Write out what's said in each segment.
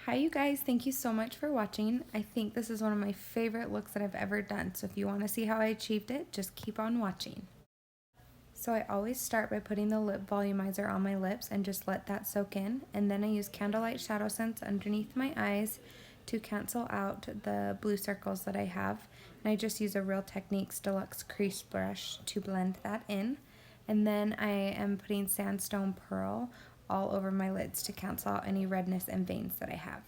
Hi you guys, thank you so much for watching. I think this is one of my favorite looks that I've ever done, so if you want to see how I achieved it, just keep on watching. So I always start by putting the lip volumizer on my lips and just let that soak in, and then I use candlelight shadowsense underneath my eyes to cancel out the blue circles that I have, and I just use a Real Techniques Deluxe crease brush to blend that in. And then I am putting sandstone pearl all over my lids to cancel out any redness and veins that I have.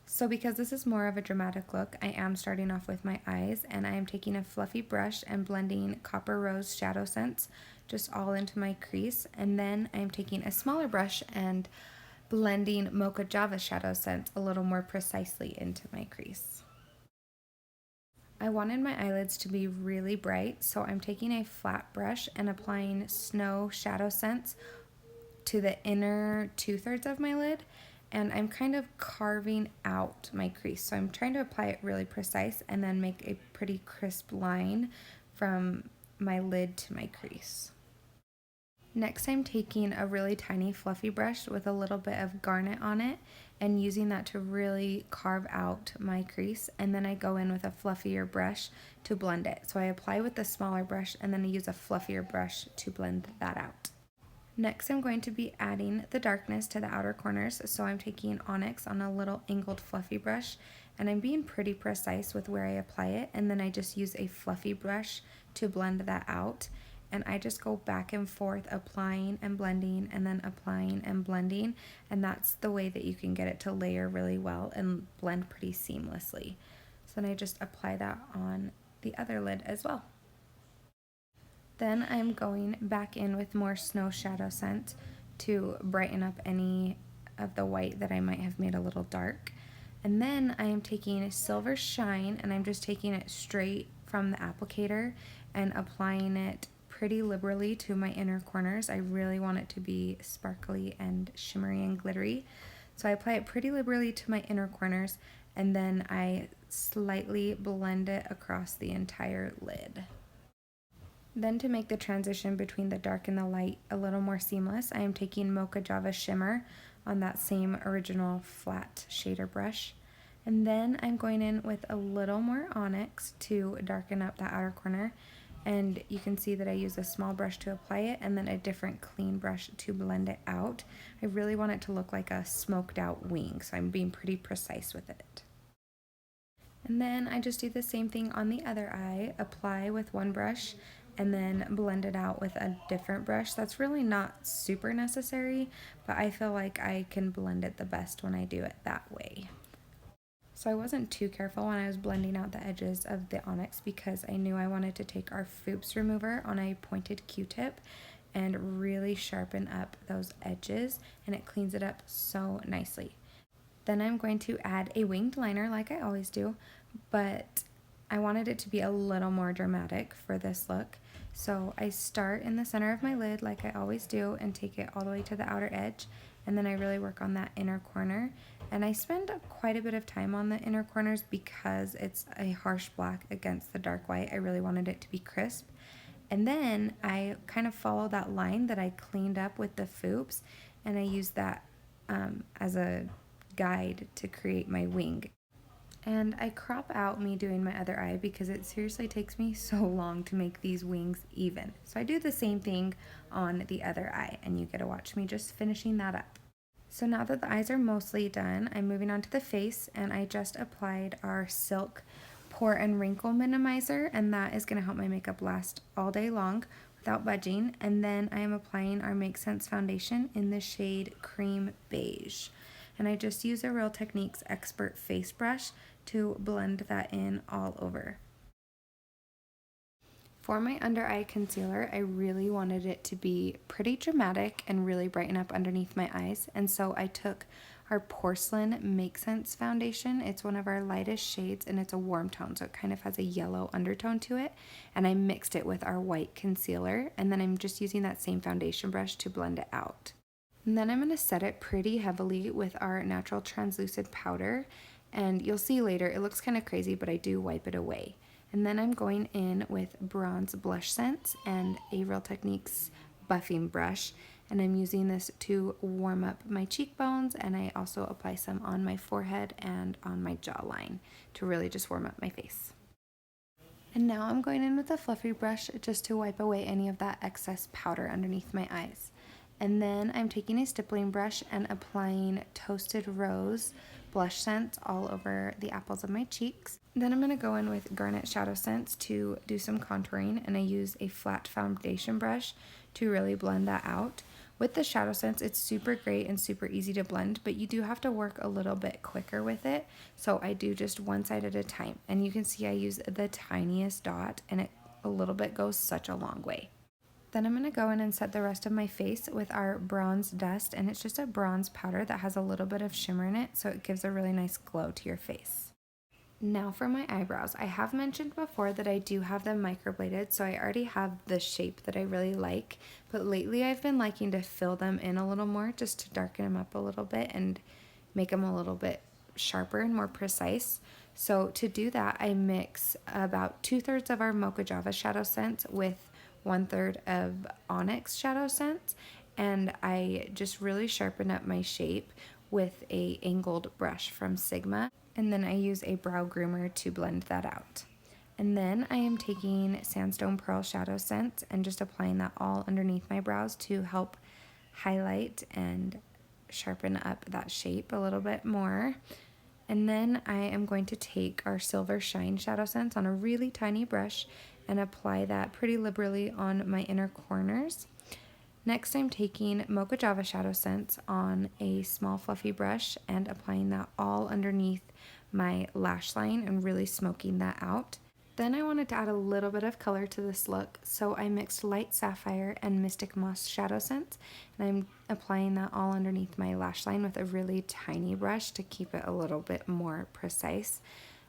So because this is more of a dramatic look, I am starting off with my eyes, and I am taking a fluffy brush and blending Copper Rose Shadowsense just all into my crease, and then I am taking a smaller brush and blending Mocha Java Shadowsense a little more precisely into my crease. I wanted my eyelids to be really bright, so I'm taking a flat brush and applying Snow Shadowsense to the inner 2/3 of my lid, and I'm kind of carving out my crease. So I'm trying to apply it really precise and then make a pretty crisp line from my lid to my crease. Next, I'm taking a really tiny fluffy brush with a little bit of garnet on it and using that to really carve out my crease, and then I go in with a fluffier brush to blend it. So I apply with the smaller brush and then I use a fluffier brush to blend that out. Next, I'm going to be adding the darkness to the outer corners, so I'm taking onyx on a little angled fluffy brush, and I'm being pretty precise with where I apply it, and then I just use a fluffy brush to blend that out, and I just go back and forth applying and blending and then applying and blending, and that's the way that you can get it to layer really well and blend pretty seamlessly. So then I just apply that on the other lid as well. Then I'm going back in with more Snow Shadowsense to brighten up any of the white that I might have made a little dark. And then I am taking Silver Shine, and I'm just taking it straight from the applicator and applying it pretty liberally to my inner corners. I really want it to be sparkly and shimmery and glittery. So I apply it pretty liberally to my inner corners, and then I slightly blend it across the entire lid. Then to make the transition between the dark and the light a little more seamless, I am taking Mocha Java Shimmer on that same original flat shader brush. And then I'm going in with a little more onyx to darken up that outer corner. And you can see that I use a small brush to apply it and then a different clean brush to blend it out. I really want it to look like a smoked out wing, so I'm being pretty precise with it. And then I just do the same thing on the other eye, apply with one brush and then blend it out with a different brush. That's really not super necessary, but I feel like I can blend it the best when I do it that way. So I wasn't too careful when I was blending out the edges of the onyx because I knew I wanted to take our FOOPS remover on a pointed Q-tip and really sharpen up those edges, and it cleans it up so nicely. Then I'm going to add a winged liner like I always do, but I wanted it to be a little more dramatic for this look. So I start in the center of my lid like I always do and take it all the way to the outer edge, and then I really work on that inner corner. And I spend quite a bit of time on the inner corners because it's a harsh black against the dark white. I really wanted it to be crisp. And then I kind of follow that line that I cleaned up with the FOOPS, and I use that as a guide to create my wing. And I crop out me doing my other eye because it seriously takes me so long to make these wings even. So I do the same thing on the other eye, and you get to watch me just finishing that up. So now that the eyes are mostly done, I'm moving on to the face, and I just applied our Silk Pore and Wrinkle Minimizer, and that is going to help my makeup last all day long without budging. And then I am applying our Makesense foundation in the shade Cream Beige. And I just use a Real Techniques Expert Face Brush to blend that in all over. For my under eye concealer, I really wanted it to be pretty dramatic and really brighten up underneath my eyes, and so I took our Porcelain Makesense foundation. It's one of our lightest shades, and it's a warm tone, so it kind of has a yellow undertone to it, and I mixed it with our white concealer, and then I'm just using that same foundation brush to blend it out. And then I'm going to set it pretty heavily with our natural translucid powder, and you'll see later it looks kind of crazy, but I do wipe it away. And then I'm going in with Bronze Blush Sense and a Real Techniques buffing brush, and I'm using this to warm up my cheekbones, and I also apply some on my forehead and on my jawline to really just warm up my face. And now I'm going in with a fluffy brush just to wipe away any of that excess powder underneath my eyes. And then I'm taking a stippling brush and applying Toasted Rose blush scent all over the apples of my cheeks. Then I'm going to go in with Garnet Shadow Sense to do some contouring, and I use a flat foundation brush to really blend that out. With the Shadow Sense, it's super great and super easy to blend, but you do have to work a little bit quicker with it. So I do just one side at a time. And you can see I use the tiniest dot, and a little bit goes such a long way. Then I'm going to go in and set the rest of my face with our Bronze Dust, and it's just a bronze powder that has a little bit of shimmer in it, so it gives a really nice glow to your face. Now for my eyebrows. I have mentioned before that I do have them microbladed, so I already have the shape that I really like, but lately I've been liking to fill them in a little more just to darken them up a little bit and make them a little bit sharper and more precise. So to do that, I mix about 2/3 of our Mocha Java Shadow Sense with 1/3 of Onyx Shadow Sense, and I just really sharpen up my shape with a angled brush from Sigma. And then I use a brow groomer to blend that out. And then I am taking Sandstone Pearl Shadow Sense and just applying that all underneath my brows to help highlight and sharpen up that shape a little bit more. And then I am going to take our Silver Shine Shadow Sense on a really tiny brush and apply that pretty liberally on my inner corners. Next, I'm taking Mocha Java Shadow Sense on a small fluffy brush and applying that all underneath my lash line and really smoking that out. Then I wanted to add a little bit of color to this look, so I mixed Light Sapphire and Mystic Moss Shadow Sense, and I'm applying that all underneath my lash line with a really tiny brush to keep it a little bit more precise.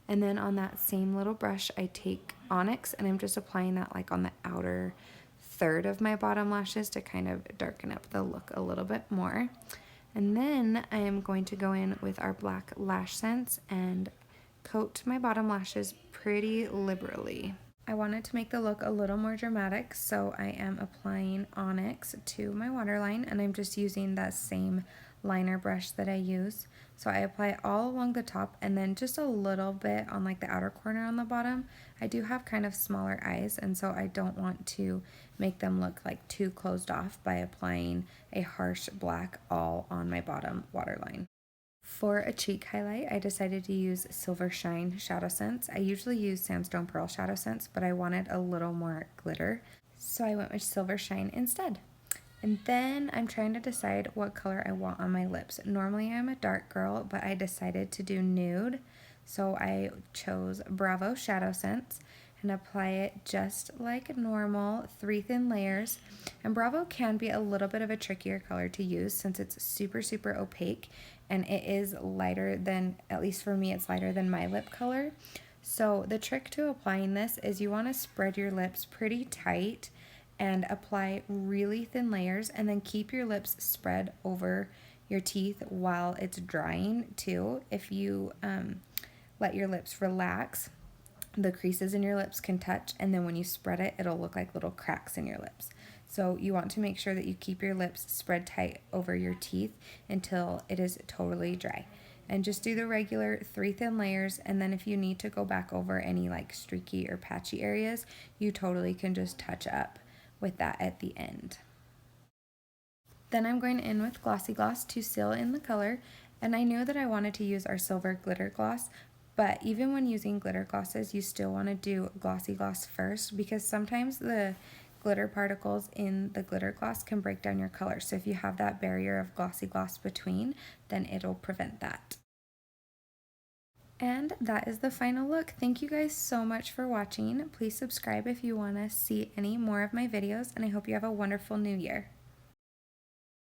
And then on that same little brush, I take Onyx, and I'm just applying that like on the outer third of my bottom lashes to kind of darken up the look a little bit more. And then I am going to go in with our black lash sense and coat my bottom lashes pretty liberally. I wanted to make the look a little more dramatic, so I am applying Onyx to my waterline, and I'm just using that same liner brush that I use. So I apply it all along the top and then just a little bit on like the outer corner on the bottom. I do have kind of smaller eyes, and so I don't want to make them look like too closed off by applying a harsh black all on my bottom waterline. For a cheek highlight, I decided to use Silver Shine Shadow Sense. I usually use Sandstone Pearl Shadow Sense, but I wanted a little more glitter, so I went with Silver Shine instead. And then I'm trying to decide what color I want on my lips. Normally I'm a dark girl, but I decided to do nude, so I chose Bravo Shadow Sense and apply it just like normal, 3 thin layers. And Bravo can be a little bit of a trickier color to use since it's super, super opaque, and it is lighter than, at least for me, it's lighter than my lip color. So the trick to applying this is you want to spread your lips pretty tight and apply really thin layers, and then keep your lips spread over your teeth while it's drying too. If you let your lips relax, the creases in your lips can touch, and then when you spread it, it'll look like little cracks in your lips. So you want to make sure that you keep your lips spread tight over your teeth until it is totally dry. And just do the regular 3 thin layers, and then if you need to go back over any like streaky or patchy areas, you totally can just touch up with that at the end. Then I'm going in with Glossy Gloss to seal in the color, and I knew that I wanted to use our silver glitter gloss, but even when using glitter glosses, you still want to do Glossy Gloss first, because sometimes the glitter particles in the glitter gloss can break down your color. So if you have that barrier of Glossy Gloss between, then it'll prevent that. And that is the final look. Thank you guys so much for watching. Please subscribe if you want to see any more of my videos, and I hope you have a wonderful new year.